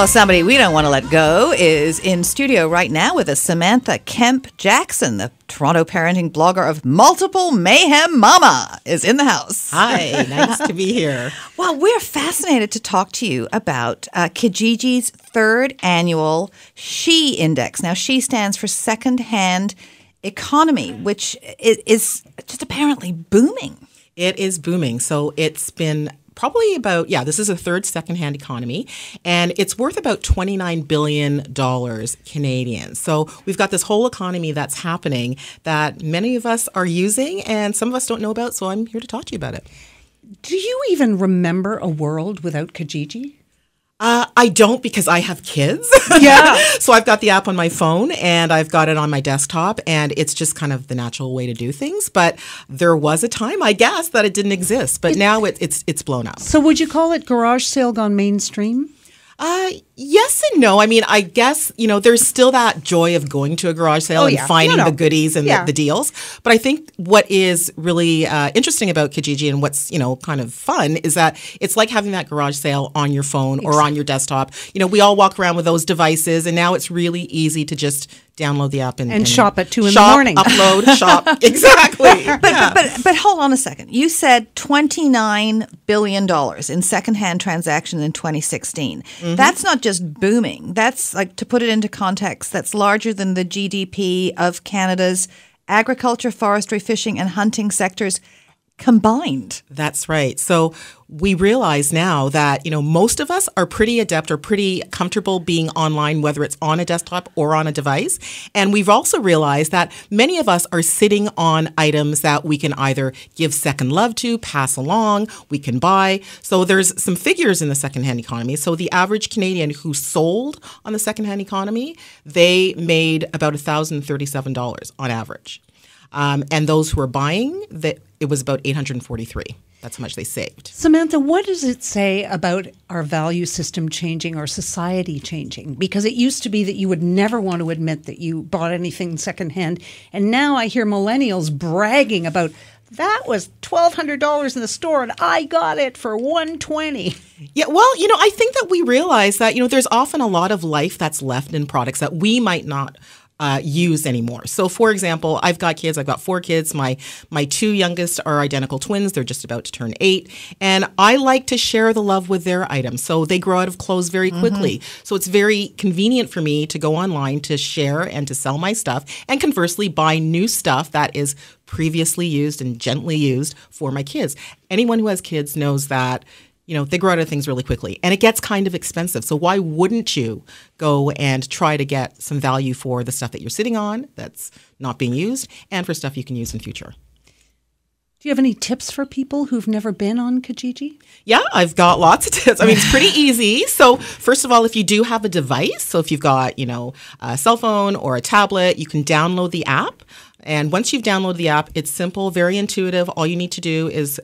Well, somebody we don't want to let go is in studio right now with us. Samantha Kemp Jackson, the Toronto parenting blogger of Multiple Mayhem Mama, is in the house. Hi, nice to be here. Well, we're fascinated to talk to you about Kijiji's third annual SHE Index. Now, SHE stands for Secondhand Economy, which is just apparently booming. It is booming. So it's been probably about, this is a third secondhand economy, and it's worth about $29 billion Canadian. So we've got this whole economy that's happening that many of us are using and some of us don't know about, so I'm here to talk to you about it. Do you even remember a world without Kijiji? I don't, because I have kids. Yeah. So I've got the app on my phone and I've got it on my desktop, and it's just kind of the natural way to do things. But there was a time, I guess, that it didn't exist. But now it's blown up. So would you call it garage sale gone mainstream? Yes and no. I mean, I guess, there's still that joy of going to a garage sale and finding the goodies and the deals. But I think what is really interesting about Kijiji and what's, kind of fun is that it's like having that garage sale on your phone or on your desktop. We all walk around with those devices, and now it's really easy to just download the app and shop at 2 in the morning. Upload, shop. Exactly. But hold on a second. You said $29 billion in secondhand transactions in 2016. Mm-hmm. That's not just booming. That's, like, to put it into context, that's larger than the GDP of Canada's agriculture, forestry, fishing, and hunting sectors combined. That's right. So we realize now that, most of us are pretty adept or pretty comfortable being online, whether it's on a desktop or on a device. And we've also realized that many of us are sitting on items that we can either give second love to, pass along, we can buy. So there's some figures in the secondhand economy. So the average Canadian who sold on the secondhand economy, they made about $1,037 on average. And those who are buying, it was about $843. That's how much they saved. Samantha, what does it say about our value system changing, our society changing? Because it used to be that you would never want to admit that you bought anything secondhand. And now I hear millennials bragging about, that was $1,200 in the store and I got it for $120. Yeah, well, I think that we realize that, there's often a lot of life that's left in products that we might not use anymore. So, for example, I've got kids. I've got 4 kids. My 2 youngest are identical twins. They're just about to turn 8. And I like to share the love with their items. So they grow out of clothes very quickly. Mm-hmm. So it's very convenient for me to go online to share and to sell my stuff, and conversely buy new stuff that is previously used and gently used for my kids. Anyone who has kids knows that they grow out of things really quickly, and it gets kind of expensive. So why wouldn't you go and try to get some value for the stuff that you're sitting on that's not being used, and for stuff you can use in future? Do you have any tips for people who've never been on Kijiji? Yeah, I've got lots of tips. I mean, it's pretty easy. So first of all, if you do have a device, so if you've got, a cell phone or a tablet, you can download the app. And once you've downloaded the app, it's simple, very intuitive. All you need to do is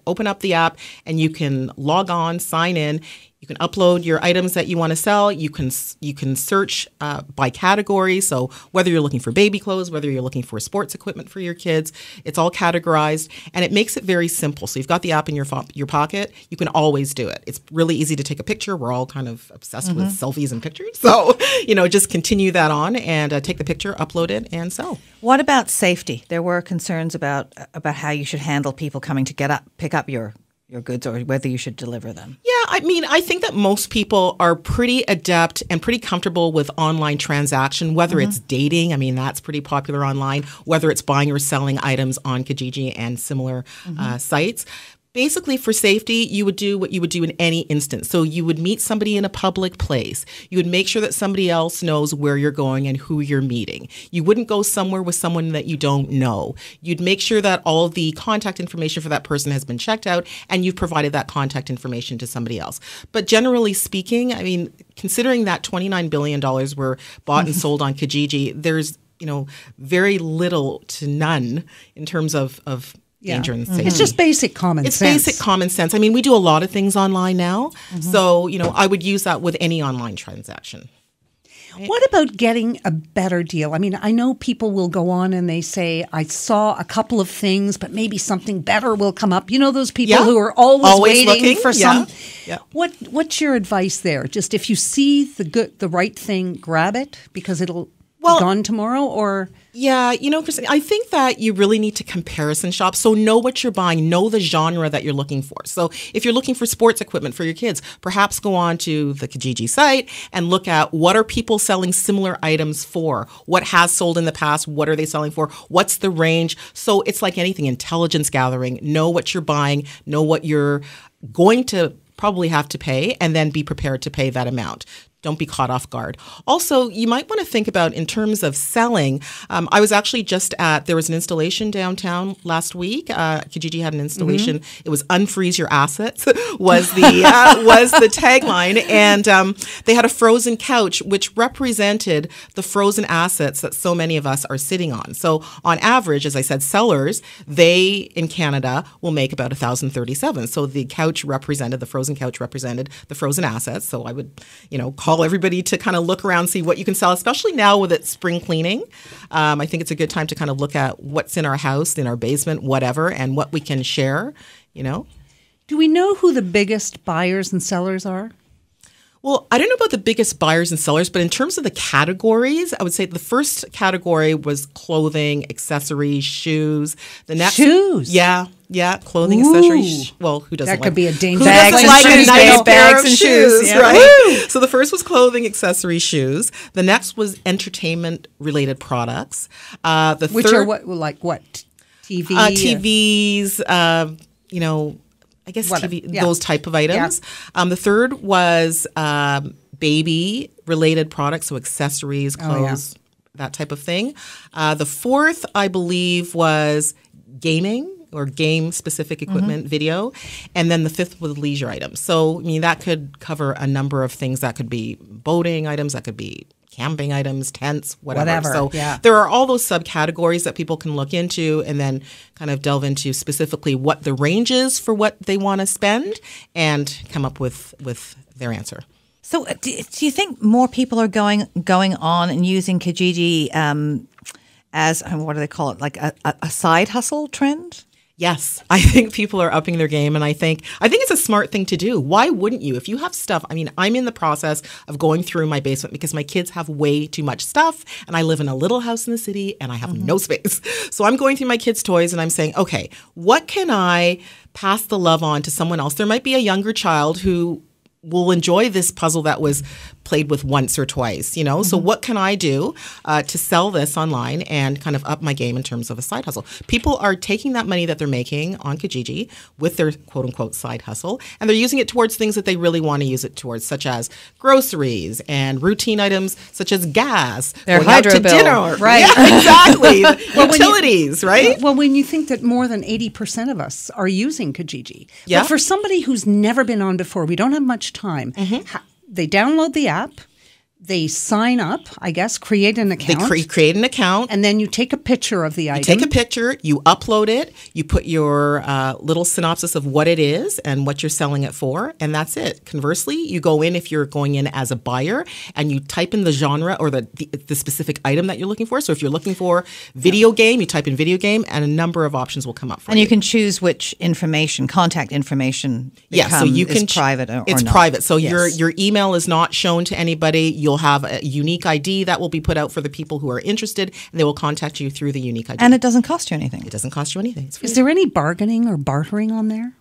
open up the app, and you can log on, sign in. You can upload your items that you want to sell. You can search by category. So whether you're looking for baby clothes, whether you're looking for sports equipment for your kids, it's all categorized, and it makes it very simple. So you've got the app in your pocket. You can always do it. It's really easy to take a picture. We're all kind of obsessed with selfies and pictures. So, just continue that on and take the picture, upload it, and sell. What about safety? There were concerns about how you should handle people coming to pick up your goods, or whether you should deliver them. Yeah, I mean, I think that most people are pretty adept and pretty comfortable with online transaction, whether it's dating. I mean, that's pretty popular online, whether it's buying or selling items on Kijiji and similar sites. Basically, for safety, you would do what you would do in any instance. So you would meet somebody in a public place. You would make sure that somebody else knows where you're going and who you're meeting. You wouldn't go somewhere with someone that you don't know. You'd make sure that all of the contact information for that person has been checked out, and you've provided that contact information to somebody else. But generally speaking, I mean, considering that $29 billion were bought and sold on Kijiji, there's, very little to none in terms of danger and safety. It's just basic common sense. It's basic common sense. I mean, we do a lot of things online now. So, I would use that with any online transaction. What about getting a better deal? I mean, I know people will go on and they say, I saw a couple of things, but maybe something better will come up. You know those people who are always waiting looking for some. Yeah. What's your advice there? Just if you see the right thing, grab it because it'll be gone tomorrow, or? Yeah, Christine, I think that you really need to comparison shop. So know what you're buying, know the genre that you're looking for. So if you're looking for sports equipment for your kids, perhaps go on to the Kijiji site and look at what are people selling similar items for? What has sold in the past? What are they selling for? What's the range? So it's like anything, intelligence gathering. Know what you're buying, know what you're going to probably have to pay, and then be prepared to pay that amount. Don't be caught off guard. Also, you might want to think about in terms of selling. I was actually there was an installation downtown last week. Kijiji had an installation. Mm-hmm. It was "Unfreeze Your Assets" was the tagline, and they had a frozen couch which represented the frozen assets that so many of us are sitting on. So, on average, as I said, sellers in Canada will make about $1,037. So the frozen couch represented the frozen assets. So I would, call everybody to kind of look around, see what you can sell, especially now with it spring cleaning. I think it's a good time to kind of look at what's in our house, in our basement, whatever, and what we can share, Do we know who the biggest buyers and sellers are? Well, I don't know about the biggest buyers and sellers, but in terms of the categories, I would say the first category was clothing, accessories, shoes. The next, shoes, yeah, clothing, accessories. Well, who doesn't? That could be a dangerous bags and like shoes, a nice bags and shoes, shoes, yeah. right? So the first was clothing, accessories, shoes. The next was entertainment-related products. Which third, are what? TVs. I guess those type of items. Yeah. The third was baby-related products, so accessories, clothes, that type of thing. The fourth, I believe, was gaming or game-specific equipment, video. And then the fifth was leisure items. So, that could cover a number of things. That could be boating items, that could be camping items, tents, whatever. So there are all those subcategories that people can look into and then kind of delve into specifically what the range is for what they want to spend and come up with their answer. So do you think more people are going on and using Kijiji as, what do they call it, like a side hustle trend? Yes, I think people are upping their game, and I think it's a smart thing to do. Why wouldn't you? If you have stuff, I'm in the process of going through my basement because my kids have way too much stuff, and I live in a little house in the city, and I have no space. So I'm going through my kids' toys, and I'm saying, okay, what can I pass the love on to someone else? There might be a younger child who will enjoy this puzzle that was played with once or twice, So what can I do to sell this online and kind of up my game in terms of a side hustle? People are taking that money that they're making on Kijiji with their quote unquote side hustle, and they're using it towards things that they really want to use it towards, such as groceries and routine items such as gas, their going hydro out to bill, dinner. right? Yeah, exactly. Utilities, right? Well, when you think that more than 80% of us are using Kijiji, yeah. But for somebody who's never been on before, we don't have much time. They download the app, they sign up, I guess, create an account. They create an account. And then you take a picture of the item. You take a picture, you upload it, you put your little synopsis of what it is and what you're selling it for, and that's it. Conversely, you go in if you're going in as a buyer and you type in the genre or the specific item that you're looking for. So if you're looking for video game, you type in video game and a number of options will come up for you. And you can choose which contact information so you can is private or it's not. private. So your email is not shown to anybody. You'll have a unique ID that will be put out for the people who are interested, and they will contact you through the unique ID. And it doesn't cost you anything. It doesn't cost you anything. It's free. Is there any bargaining or bartering on there?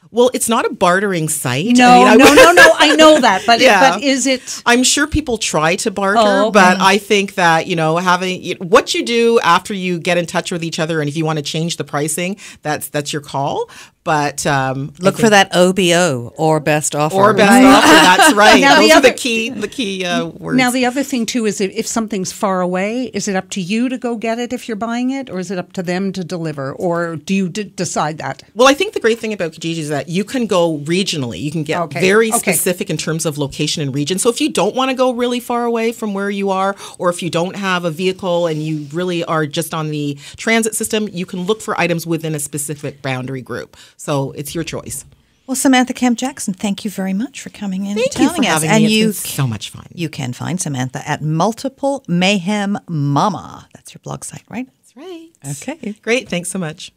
Well, it's not a bartering site. No. I know that, but but is it? I'm sure people try to barter, but I think that having what you do after you get in touch with each other, and if you want to change the pricing, that's your call. But look for that OBO or best offer. Or best offer. That's right. Now Those are the key words. Now the other thing too is if something's far away, is it up to you to go get it if you're buying it, or is it up to them to deliver, or do you decide that? Well, I think the great thing about Kijiji is that you can go regionally. You can get very specific in terms of location and region. So if you don't want to go really far away from where you are, or if you don't have a vehicle and you really are just on the transit system, you can look for items within a specific boundary group. So it's your choice. Well, Samantha Kemp Jackson, thank you very much for coming in and telling us. Having me. It's been so much fun. You can find Samantha at Multiple Mayhem Mama. That's your blog site, right? That's right. Okay. Great. Thanks so much.